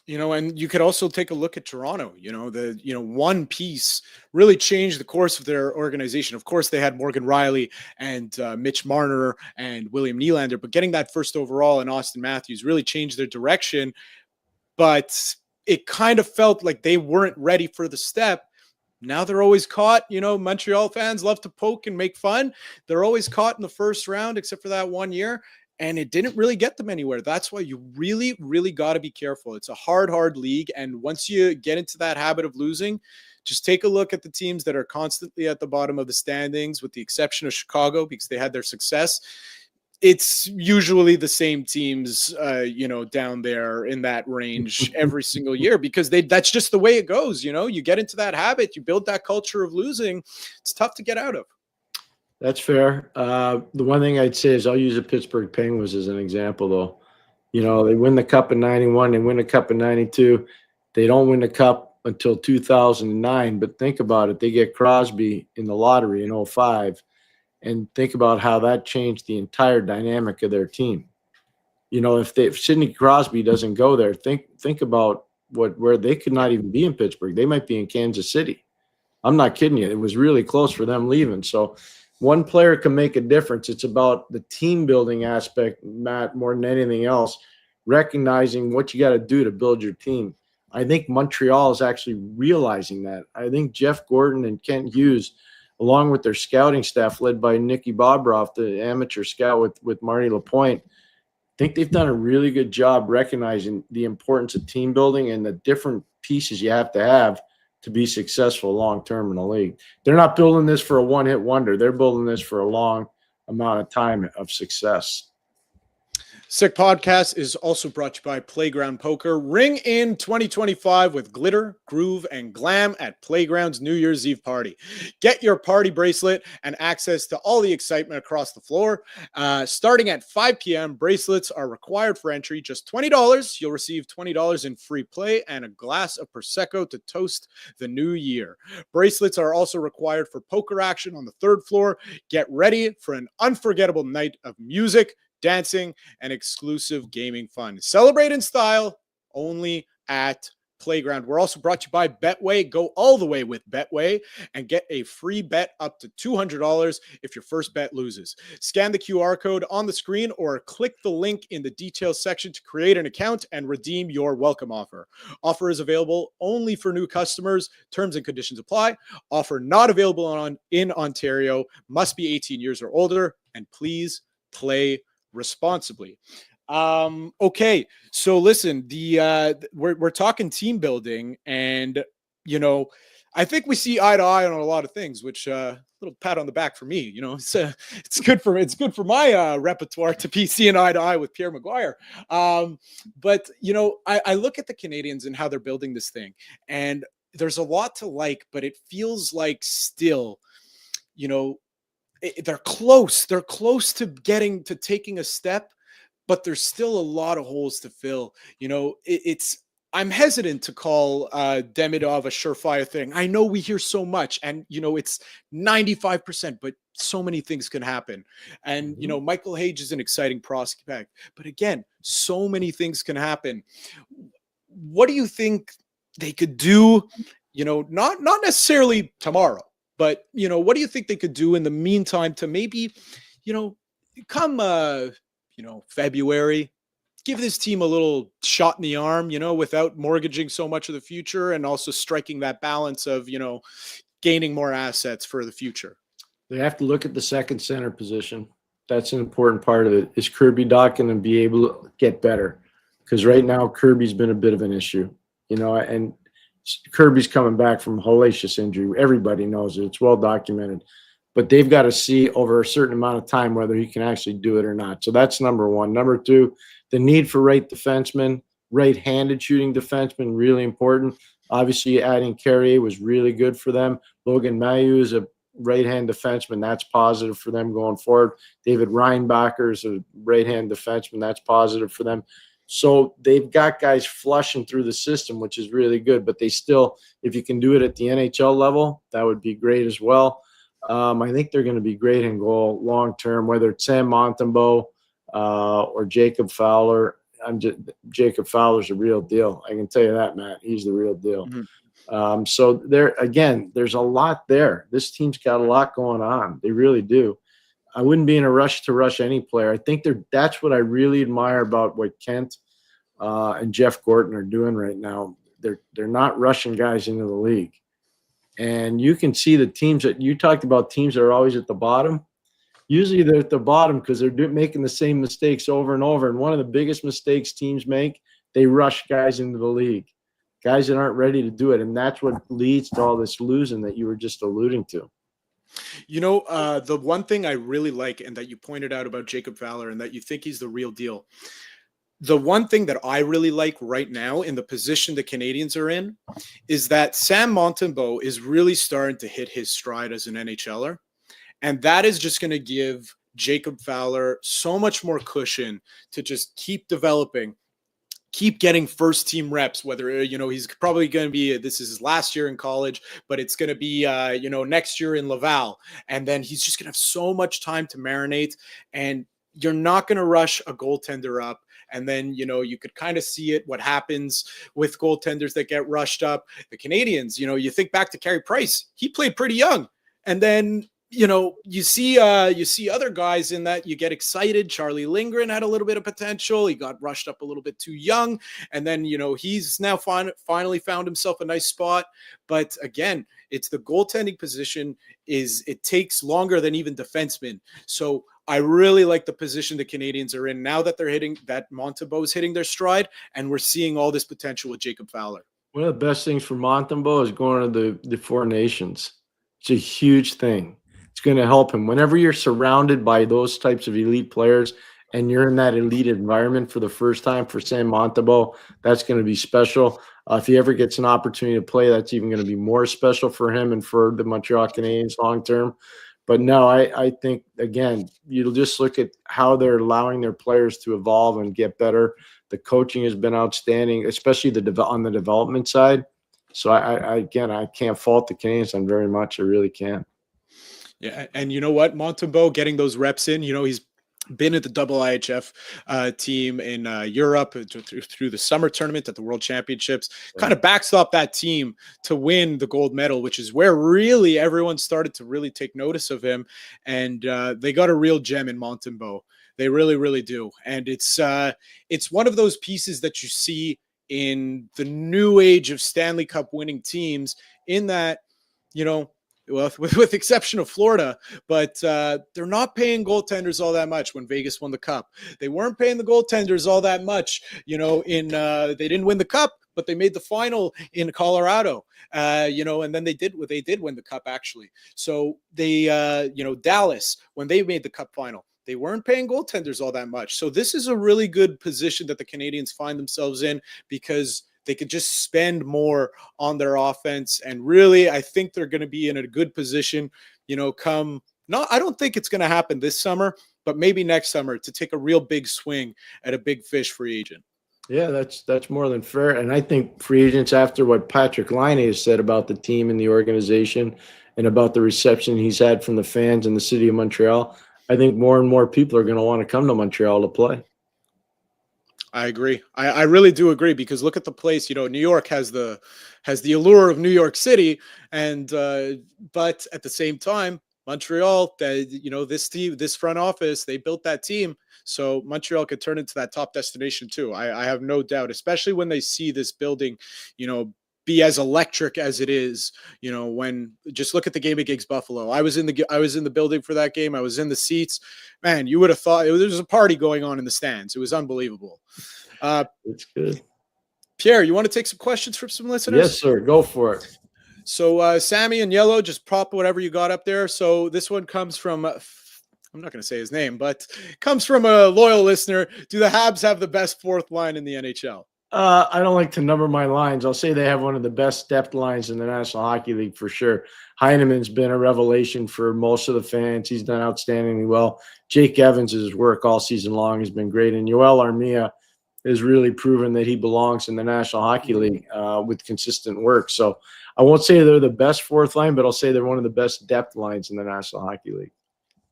And you could also take a look at Toronto. One piece really changed the course of their organization. Of course, they had Morgan Riley and Mitch Marner and William Nylander, but getting that first overall in Austin Matthews really changed their direction. But it kind of felt like they weren't ready for the step. Now they're always caught. Montreal fans love to poke and make fun. They're always caught in the first round, except for that 1 year. And it didn't really get them anywhere. That's why you really, really got to be careful. It's a hard league. And once you get into that habit of losing, just take a look at the teams that are constantly at the bottom of the standings, with the exception of Chicago, because they had their success. It's usually the same teams, down there in that range every single year, because that's just the way it goes. You get into that habit, you build that culture of losing. It's tough to get out of. That's fair. The one thing I'd say is I'll use the Pittsburgh Penguins as an example, though. They win the Cup in 91, they win the Cup in 92. They don't win the Cup until 2009, but think about it. They get Crosby in the lottery in 05. And think about how that changed the entire dynamic of their team. If Sidney Crosby doesn't go there, think about where they could not even be in Pittsburgh. They might be in Kansas City. I'm not kidding you. It was really close for them leaving. So one player can make a difference. It's about the team building aspect, Matt, more than anything else, recognizing what you got to do to build your team. I think Montreal is actually realizing that. I think Jeff Gordon and Kent Hughes, along with their scouting staff led by Nicky Bobroff, the amateur scout with Marty Lapointe, I think they've done a really good job recognizing the importance of team building and the different pieces you have to be successful long-term in the league. They're not building this for a one-hit wonder. They're building this for a long amount of time of success. Sick Podcast is also brought to you by Playground Poker. Ring in 2025 with glitter, groove, and glam at Playground's New Year's Eve party. Get your party bracelet and access to all the excitement across the floor. Starting at 5 p.m., bracelets are required for entry. Just $20. You'll receive $20 in free play and a glass of Prosecco to toast the new year. Bracelets are also required for poker action on the third floor. Get ready for an unforgettable night of music, dancing, and exclusive gaming fun. Celebrate in style only at Playground. We're also brought to you by Betway. Go all the way with Betway and get a free bet up to $200 if your first bet loses. Scan the QR code on the screen or click the link in the details section to create an account and redeem your welcome offer. Offer is available only for new customers. Terms and conditions apply. Offer not available in Ontario. Must be 18 years or older. And please play responsibly. Okay, so listen, we're talking team building, and I think we see eye to eye on a lot of things, which little pat on the back for me. It's good for my repertoire to be seeing eye to eye with Pierre McGuire. But I look at the Canadiens and how they're building this thing, and there's a lot to like, but it feels like still, they're close. They're close to taking a step, but there's still a lot of holes to fill. I'm hesitant to call Demidov a surefire thing. I know we hear so much, and it's 95%, but so many things can happen. And Michael Hage is an exciting prospect, but again, so many things can happen. What do you think they could do? Not necessarily tomorrow, but, what do you think they could do in the meantime to maybe, come, February, give this team a little shot in the arm, without mortgaging so much of the future, and also striking that balance of, gaining more assets for the future? They have to look at the second center position. That's an important part of it. Is Kirby Dach going to be able to get better? Because right now Kirby's been a bit of an issue, and Kirby's coming back from hellacious injury. Everybody knows it. It's well documented. But they've got to see over a certain amount of time whether he can actually do it or not. So that's number one. Number two, the need for right defensemen, right-handed shooting defensemen, really important. Obviously, adding Carrier was really good for them. Logan Mailloux is a right-hand defenseman. That's positive for them going forward. David Reinbacher is a right-hand defenseman. That's positive for them. So they've got guys flushing through the system, which is really good. But they still, if you can do it at the NHL level, that would be great as well. I think they're going to be great in goal long-term, whether it's Sam Montembeault or Jacob Fowler. Jacob Fowler's a real deal. I can tell you that, Matt. He's the real deal. Mm-hmm. So there's a lot there. This team's got a lot going on. They really do. I wouldn't be in a rush to rush any player. I think that's what I really admire about what Kent and Jeff Gorton are doing right now. They're not rushing guys into the league. And you can see the teams that you talked about, teams that are always at the bottom. Usually they're at the bottom because they're making the same mistakes over and over. And one of the biggest mistakes teams make, they rush guys into the league, guys that aren't ready to do it. And that's what leads to all this losing that you were just alluding to. You know, the one thing I really like, and that you pointed out about Jacob Fowler, and that you think he's the real deal. The one thing that I really like right now in the position the Canadiens are in is that Sam Montembeault is really starting to hit his stride as an NHLer. And that is just going to give Jacob Fowler so much more cushion to just keep developing, keep getting first team reps, whether, he's probably going to be, this is his last year in college, but it's going to be, next year in Laval. And then he's just going to have so much time to marinate, and you're not going to rush a goaltender up. And then, you could kind of see what happens with goaltenders that get rushed up. The Canadiens, you think back to Carey Price, he played pretty young. And then, you see other guys in that you get excited. Charlie Lindgren had a little bit of potential. He got rushed up a little bit too young. And then, he's now finally found himself a nice spot. But again, it's the goaltending position it takes longer than even defensemen. So I really like the position the Canadiens are in now that Montembeault is hitting their stride, and we're seeing all this potential with Jacob Fowler. One of the best things for Montembeault is going to the Four Nations. It's a huge thing. It's going to help him. Whenever you're surrounded by those types of elite players and you're in that elite environment for the first time for Sam Montembeault, that's going to be special. If he ever gets an opportunity to play, that's even going to be more special for him and for the Montreal Canadiens long term. But no, I think, again, you'll just look at how they're allowing their players to evolve and get better. The coaching has been outstanding, especially on the development side. So, I can't fault the Canadiens on very much. I really can't. Yeah, and you know what? Montembeault getting those reps in, he's been at the IHF team in Europe through the summer tournament at the World Championships, kind of backstop that team to win the gold medal, which is where really everyone started to really take notice of him. And they got a real gem in Montembeault. They really, really do. And it's one of those pieces that you see in the new age of Stanley Cup winning teams, in that, well, with exception of Florida, but they're not paying goaltenders all that much. When Vegas won the Cup, they weren't paying the goaltenders all that much. They didn't win the Cup, but they made the final in Colorado. And then they did win the Cup, actually. So they, Dallas, when they made the Cup final, they weren't paying goaltenders all that much. So this is a really good position that the Canadiens find themselves in, because they could just spend more on their offense. And really, I think they're going to be in a good position, I don't think it's going to happen this summer, but maybe next summer, to take a real big swing at a big fish free agent. Yeah, that's more than fair. And I think free agents, after what Patrik Laine has said about the team and the organization and about the reception he's had from the fans in the city of Montreal, I think more and more people are going to want to come to Montreal to play. I agree. I really do agree, because look at the place. New York has the allure of New York City, and but at the same time, Montreal, this front office, they built that team, so Montreal could turn into that top destination too. I have no doubt, especially when they see this building, be as electric as it is. When just look at the game against Buffalo. I was in the building for that game. I was in the seats. Man, you would have thought there was a party going on in the stands. It was unbelievable. It's good. Pierre, you want to take some questions from some listeners? Yes, sir. Go for it. So Sammy and Yellow, just pop whatever you got up there. So this one comes from, I'm not going to say his name, but comes from a loyal listener. Do the Habs have the best fourth line in the NHL? I don't like to number my lines. I'll say they have one of the best depth lines in the National Hockey League for sure. Heineman's been a revelation for most of the fans. He's done outstandingly well. Jake Evans' work all season long has been great. And Yoel Armia has really proven that he belongs in the National Hockey League with consistent work. So I won't say they're the best fourth line, but I'll say they're one of the best depth lines in the National Hockey League.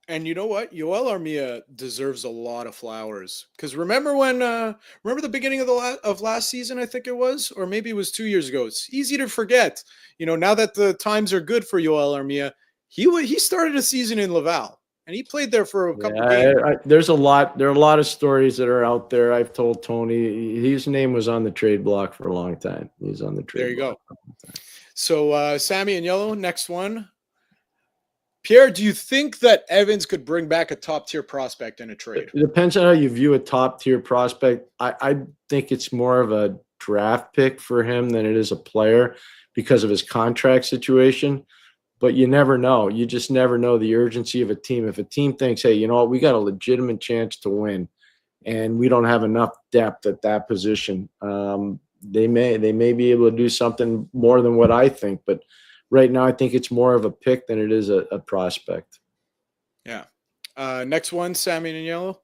And you know what? Yoel Armia deserves a lot of flowers. Because remember the beginning of last season, I think it was, or maybe it was 2 years ago. It's easy to forget. Now that the times are good for Yoel Armia, he started a season in Laval, and he played there for a couple games. There are a lot of stories that are out there. I've told Tony his name was on the trade block for a long time. He's on the trade. There you block. go. So Sammy and Yellow, next one. Pierre, do you think that Evans could bring back a top-tier prospect in a trade? It depends on how you view a top-tier prospect. I think it's more of a draft pick for him than it is a player because of his contract situation. But you never know. You just never know the urgency of a team. If a team thinks, hey, you know what, we got a legitimate chance to win, and we don't have enough depth at that position, they may be able to do something more than what I think. But right now, I think it's more of a pick than it is a prospect. Yeah. Next one, Sammy and Yellow.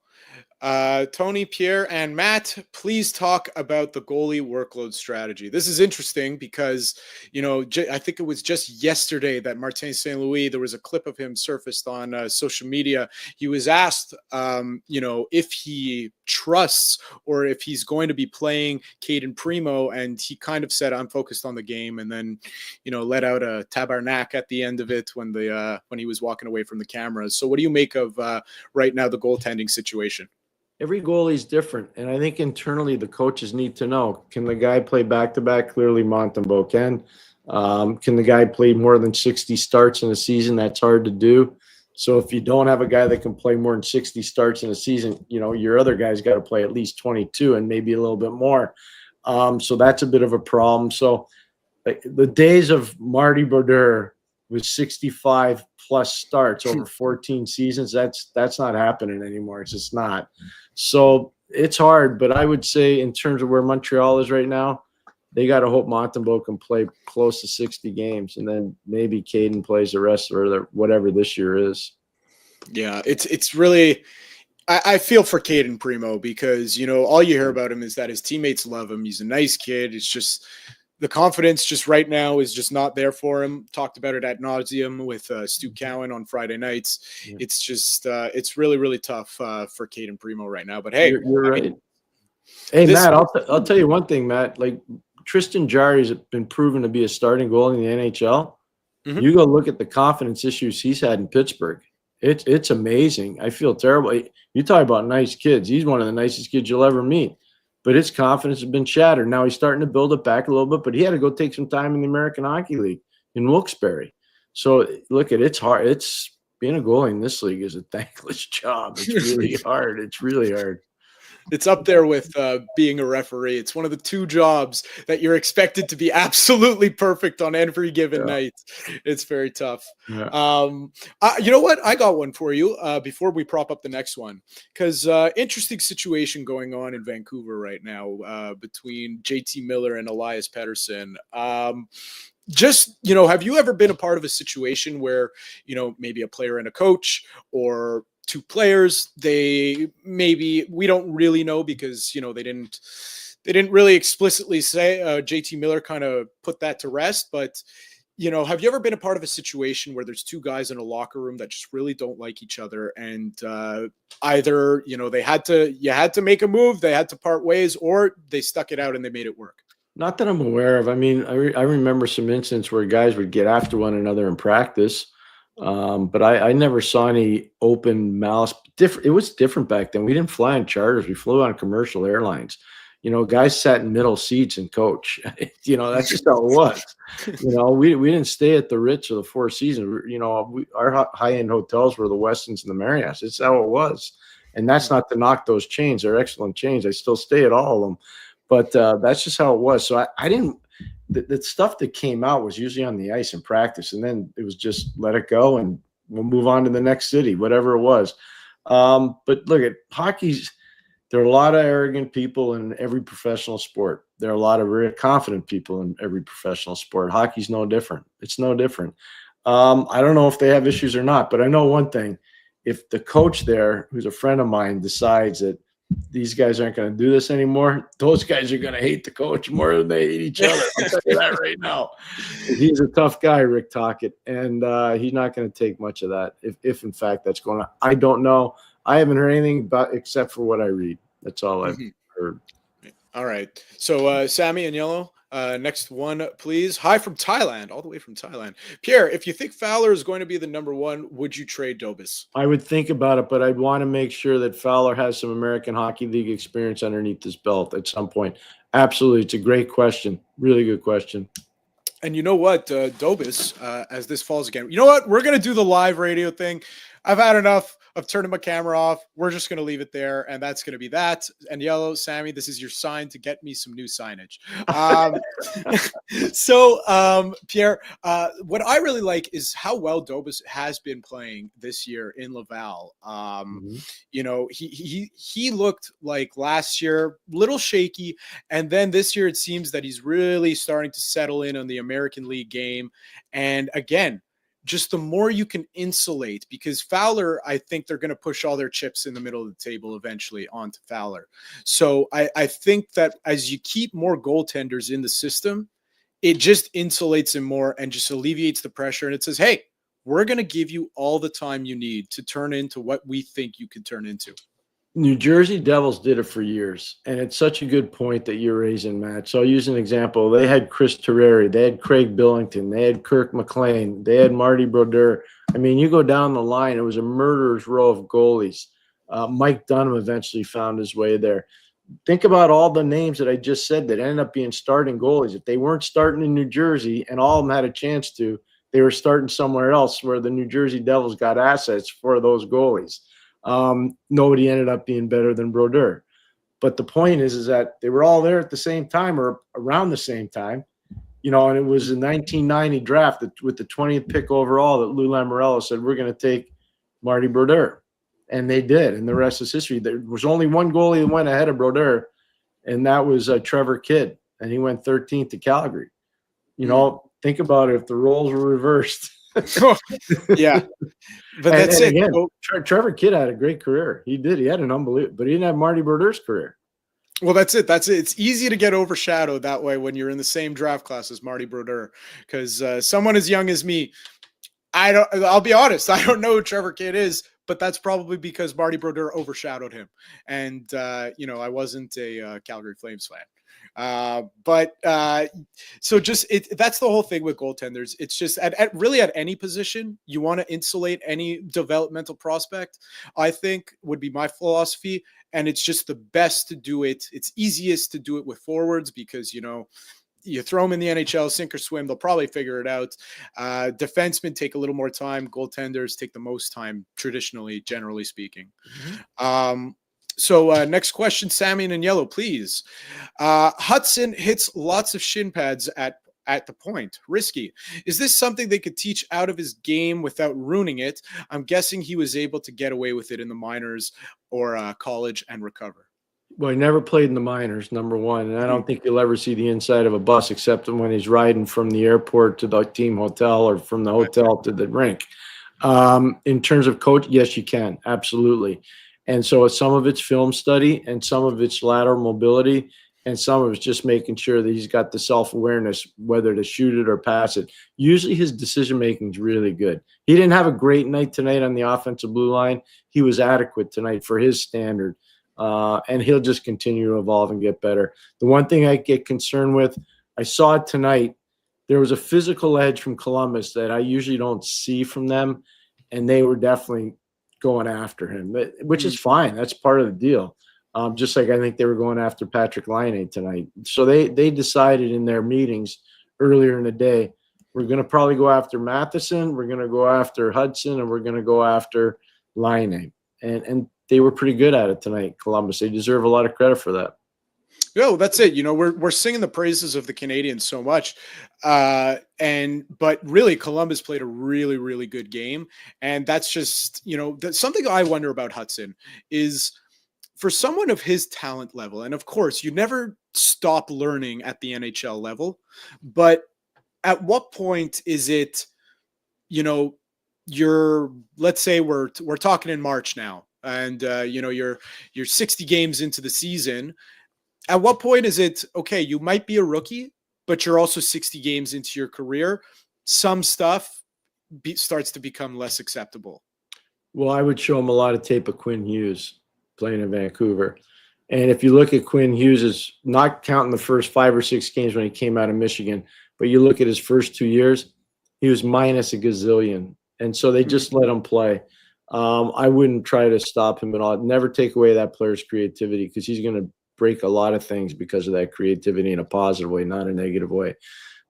Tony, Pierre, and Matt, please talk about the goalie workload strategy. This is interesting because, I think it was just yesterday that Martin St. Louis, there was a clip of him surfaced on social media. He was asked, if he trusts or if he's going to be playing Caden Primo, and he kind of said, I'm focused on the game, and then, let out a tabarnak at the end of it when he was walking away from the cameras. So what do you make of right now the goaltending situation? Every goalie is different, and I think internally the coaches need to know, can the guy play back-to-back? Clearly Montembeault can. Can the guy play more than 60 starts in a season? That's hard to do. So if you don't have a guy that can play more than 60 starts in a season, your other guy's got to play at least 22 and maybe a little bit more. So that's a bit of a problem. So the days of Marty Brodeur with 65 plus starts over 14 seasons, that's not happening anymore. It's just not. So it's hard, but I would say in terms of where Montreal is right now, they got to hope Montembeault can play close to 60 games, and then maybe Caden plays the rest or whatever this year is. Yeah, it's really – I feel for Caden Primo because, all you hear about him is that his teammates love him. He's a nice kid. It's just – the confidence just right now is just not there for him. Talked about it ad nauseum with Stu Cowan on Friday nights. Yeah. It's just it's really, really tough for Caden Primo right now. But hey, you're right. Hey, Matt, I'll tell you one thing, Matt. Like Tristan Jarry's been proven to be a starting goalie in the NHL. Mm-hmm. You go look at the confidence issues he's had in Pittsburgh. It's amazing. I feel terrible. You talk about nice kids. He's one of the nicest kids you'll ever meet. But his confidence has been shattered. Now he's starting to build it back a little bit, but he had to go take some time in the American Hockey League in Wilkes-Barre. So look, it's hard. It's being a goalie in this league is a thankless job. It's really hard. It's really hard. It's up there with being a referee. It's one of the two jobs that you're expected to be absolutely perfect on every given night. It's very tough. Yeah. You know what? I got one for you before we prop up the next one, because interesting situation going on in Vancouver right now between JT Miller and Elias Pettersson. Just, have you ever been a part of a situation where, maybe a player and a coach or two players, we don't really know because, they didn't really explicitly say, JT Miller kind of put that to rest, but, have you ever been a part of a situation where there's two guys in a locker room that just really don't like each other, and either, you had to make a move, they had to part ways, or they stuck it out and they made it work? Not that I'm aware of. I mean, I remember some incidents where guys would get after one another in practice. But I never saw any open malice. It was different back then. We didn't fly on charters. We flew on commercial airlines. Guys sat in middle seats and coach. That's just how it was. We didn't stay at the Ritz or the Four Seasons. Our high-end hotels were the Westons and the Marriotts. It's how it was. And that's not to knock those chains. They're excellent chains. I still stay at all of them. But that's just how it was. So I didn't – the stuff that came out was usually on the ice in practice, and then it was just let it go and we'll move on to the next city, whatever it was. But look at hockey's. There are a lot of arrogant people in every professional sport. There are a lot of very confident people in every professional sport. Hockey's no different. It's no different. I don't know if they have issues or not, but I know one thing. If the coach there, who's a friend of mine, decides that these guys aren't going to do this anymore, those guys are going to hate the coach more than they hate each other. I'll tell you that right now. He's a tough guy, Rick Tocchet, and he's not going to take much of that if in fact that's going on. I don't know. I haven't heard anything about except for what I read. That's all I've heard. All right. So Sammy and Yellow, next one, please. Hi from Thailand, all the way from Thailand. Pierre, if you think Fowler is going to be the number one, would you trade Dobis? I would think about it, but I'd want to make sure that Fowler has some American Hockey League experience underneath his belt at some point. Absolutely. It's a great question. Really good question. And you know what, Dobis, as this falls again, you know what? We're going to do the live radio thing. I've had enough of turning my camera off. We're just going to leave it there, and that's going to be that. And Yellow, Sammy, this is your sign to get me some new signage. Pierre, what I really like is how well Dobis has been playing this year in Laval. You know, he looked like last year, little shaky, and then this year it seems that he's really starting to settle in on the American League game. And again, just the more you can insulate, because Fowler, I think they're going to push all their chips in the middle of the table eventually onto Fowler. So I think that as you keep more goaltenders in the system, it just insulates him more and just alleviates the pressure. And it says, hey, we're going to give you all the time you need to turn into what we think you can turn into. New Jersey Devils did it for years, and it's such a good point that you're raising, Matt. So I'll use an example. They had Chris Terreri, they had Craig Billington, they had Kirk McLean, they had Marty Brodeur. I mean, you go down the line, it was a murderer's row of goalies. Mike Dunham eventually found his way there. Think about all the names that I just said that ended up being starting goalies. If they weren't starting in New Jersey and all of them had a chance to, they were starting somewhere else where the New Jersey Devils got assets for those goalies. Nobody ended up being better than Brodeur. But the point is that they were all there at the same time or around the same time, you know, and it was a 1990 draft with the 20th pick overall that Lou Lamoriello said, we're going to take Marty Brodeur. And they did. And the rest is history. There was only one goalie that went ahead of Brodeur, and that was Trevor Kidd. And he went 13th to Calgary. You know, think about it if the roles were reversed. Yeah, but that's it. Again, Trevor Kidd had a great career. He did. He had an unbelievable, but he didn't have Marty Brodeur's career. Well, that's it. That's it. It's easy to get overshadowed that way when you're in the same draft class as Marty Brodeur, because someone as young as me, I'll be honest, I don't know who Trevor Kidd is, but that's probably because Marty Brodeur overshadowed him, and you know, I wasn't a Calgary Flames fan. So just that's the whole thing with goaltenders. It's just at really at any position you want to insulate any developmental prospect, I think would be my philosophy. And it's just the best to do it. It's easiest to do it with forwards because, you know, you throw them in the NHL, sink or swim, they'll probably figure it out. Defensemen take a little more time. Goaltenders take the most time, traditionally, generally speaking. So next question, Sammy and Yellow, please. Hudson hits lots of shin pads at the point. Risky. Is this something they could teach out of his game without ruining it? I'm guessing he was able to get away with it in the minors or college and recover. Well, he never played in the minors, number one. And I don't think you'll ever see the inside of a bus except when he's riding from the airport to the team hotel or from the hotel to the rink. In terms of coach, yes, you can. Absolutely. And so some of it's film study and some of it's lateral mobility and some of it's just making sure that he's got the self-awareness, whether to shoot it or pass it. Usually his decision-making is really good. He didn't have a great night tonight on the offensive blue line. He was adequate tonight for his standard, and he'll just continue to evolve and get better. The one thing I get concerned with, I saw it tonight, there was a physical edge from Columbus that I usually don't see from them, and they were definitely going after him, which is fine. That's part of the deal. Just like I think they were going after Patrik Laine tonight. So they decided in their meetings earlier in the day, we're going to probably go after Matheson, we're going to go after Hudson, and we're going to go after Laine. And they were pretty good at it tonight, Columbus. They deserve a lot of credit for that. No, that's it. You know, we're singing the praises of the Canadiens so much. But really Columbus played a really, really good game. And that's just, you know, that's something I wonder about Hudson is for someone of his talent level. And of course, you never stop learning at the NHL level. But at what point is it, let's say we're talking in March now, and you're 60 games into the season. At what point is it, okay, you might be a rookie, but you're also 60 games into your career? Some stuff starts to become less acceptable. Well, I would show him a lot of tape of Quinn Hughes playing in Vancouver. And if you look at Quinn Hughes, not counting the first 5 or 6 games when he came out of Michigan, but you look at his first 2 years, he was minus a gazillion. And so they just let him play. I wouldn't try to stop him at all. Never take away that player's creativity, because he's going to break a lot of things because of that creativity in a positive way, not a negative way.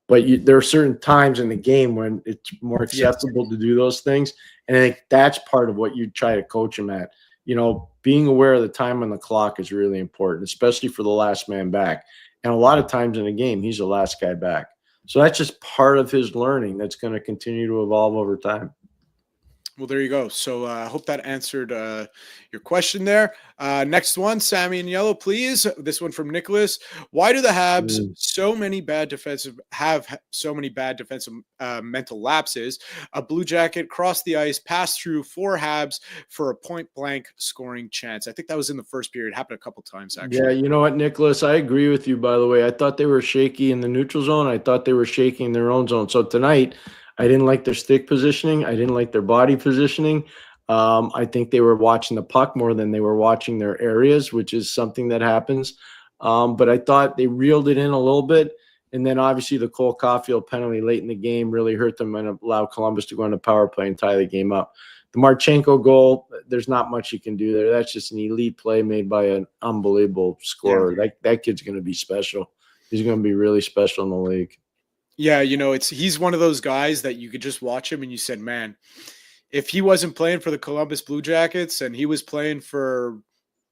But there are certain times in the game when it's more acceptable to do those things. And I think that's part of what you try to coach him at. Being aware of the time on the clock is really important, especially for the last man back. And a lot of times in a game, he's the last guy back. So that's just part of his learning that's going to continue to evolve over time. Well, there you go. So I hope that answered your question there. Next one, Sammy in yellow, please. This one from Nicholas. Why do the Habs have so many bad defensive mental lapses? A Blue Jacket crossed the ice, passed through 4 Habs for a point-blank scoring chance. I think that was in the first period. It happened a couple times, actually. Yeah, you know what, Nicholas? I agree with you, by the way. I thought they were shaky in the neutral zone. I thought they were shaky in their own zone. So tonight, I didn't like their stick positioning. I didn't like their body positioning. I think they were watching the puck more than they were watching their areas, which is something that happens. But I thought they reeled it in a little bit. And then obviously the Cole Caulfield penalty late in the game really hurt them and allowed Columbus to go on the power play and tie the game up. The Marchenko goal, there's not much you can do there. That's just an elite play made by an unbelievable scorer. Yeah. That kid's going to be special. He's going to be really special in the league. Yeah, he's one of those guys that you could just watch him and you said, man, if he wasn't playing for the Columbus Blue Jackets and he was playing for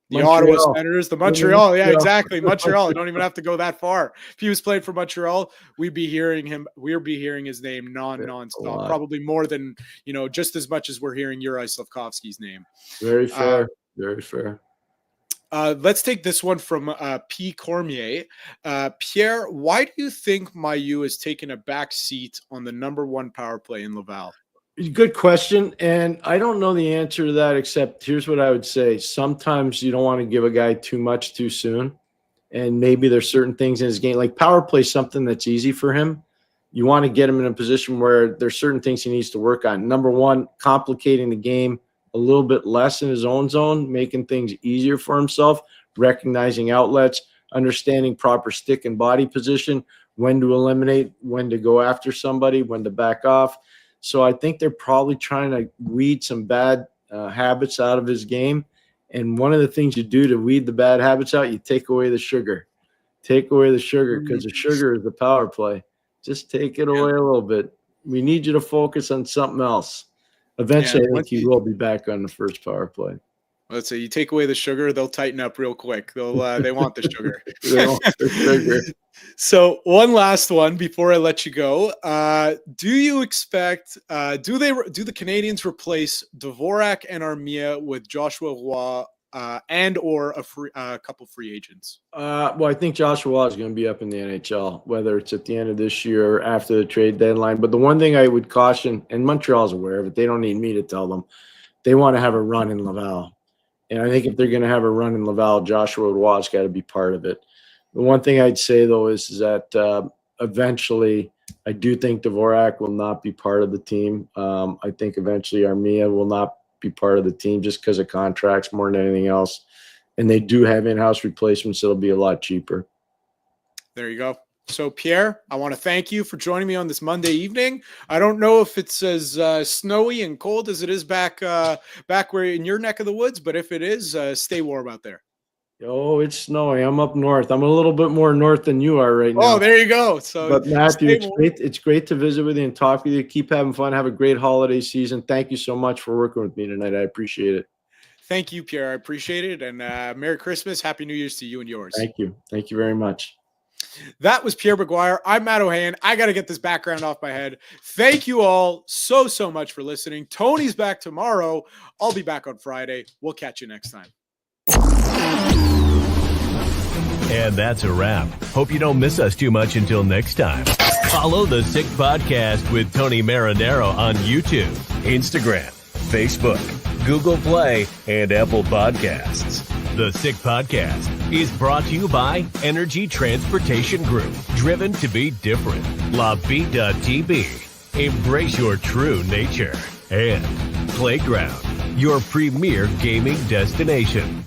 the Montreal. Ottawa Senators, the Montreal. Yeah, exactly. Montreal. You don't even have to go that far. If he was playing for Montreal, we'd be hearing his name nonstop, probably more than, just as much as we're hearing Yuri Slafkovsky's name. Very fair. Very fair. Let's take this one from P. Cormier. Pierre, why do you think Mailloux has taken a back seat on the number 1 power play in Laval? Good question. And I don't know the answer to that, except here's what I would say. Sometimes you don't want to give a guy too much too soon. And maybe there's certain things in his game, like power play, something that's easy for him. You want to get him in a position where there's certain things he needs to work on. Number 1, complicating the game a little bit less in his own zone, making things easier for himself, recognizing outlets, understanding proper stick and body position, when to eliminate, when to go after somebody, when to back off. So I think they're probably trying to weed some bad habits out of his game. And one of the things you do to weed the bad habits out, you take away the sugar. Take away the sugar, because the sugar is the power play. Just take it away a little bit. We need you to focus on something else. Eventually, I think he will be back on the first power play. Let's say you take away the sugar, they'll tighten up real quick. They want the sugar. They want the sugar. So one last one before I let you go. Do you expect do the Canadiens replace Dvorak and Armia with Joshua Roy and or a couple free agents? Well, I think Joshua Roy is going to be up in the NHL, whether it's at the end of this year or after the trade deadline. But the one thing I would caution, and Montreal's aware of it, they don't need me to tell them, they want to have a run in Laval. And I think if they're going to have a run in Laval, Joshua Roy's got to be part of it. The one thing I'd say, though, is that eventually I do think Dvorak will not be part of the team. I think eventually Armia will not be part of the team just because of contracts more than anything else. And they do have in-house replacements that'll be a lot cheaper. There you go. So, Pierre, I want to thank you for joining me on this Monday evening. I don't know if it's as snowy and cold as it is back where in your neck of the woods, but if it is, stay warm out there. Oh, it's snowy. I'm up north. I'm a little bit more north than you are right now. Oh, there you go. So, but Matthew, it's great to visit with you and talk with you. Keep having fun. Have a great holiday season. Thank you so much for working with me tonight. I appreciate it. Thank you, Pierre. I appreciate it. And Merry Christmas. Happy New Year's to you and yours. Thank you. Thank you very much. That was Pierre McGuire. I'm Matt Ohayon. I got to get this background off my head. Thank you all so much for listening. Tony's back tomorrow. I'll be back on Friday. We'll catch you next time. And that's a wrap. Hope you don't miss us too much until next time. Follow The Sick Podcast with Tony Marinaro on YouTube, Instagram, Facebook, Google Play, and Apple Podcasts. The Sick Podcast is brought to you by Energy Transportation Group, driven to be different. TB, embrace your true nature. And Playground, your premier gaming destination.